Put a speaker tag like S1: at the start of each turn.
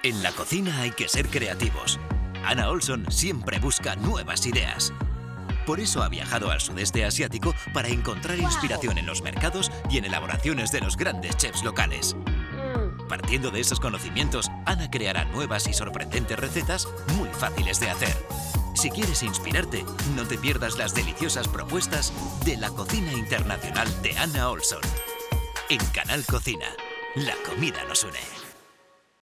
S1: En la cocina hay que ser creativos. Anna Olson siempre busca nuevas ideas. Por eso ha viajado al sudeste asiático para encontrar inspiración en los mercados y en elaboraciones de los grandes chefs locales. Partiendo de esos conocimientos, Anna creará nuevas y sorprendentes recetas muy fáciles de hacer. Si quieres inspirarte, no te pierdas las deliciosas propuestas de la cocina internacional de Anna Olson. En Canal Cocina, la comida nos une.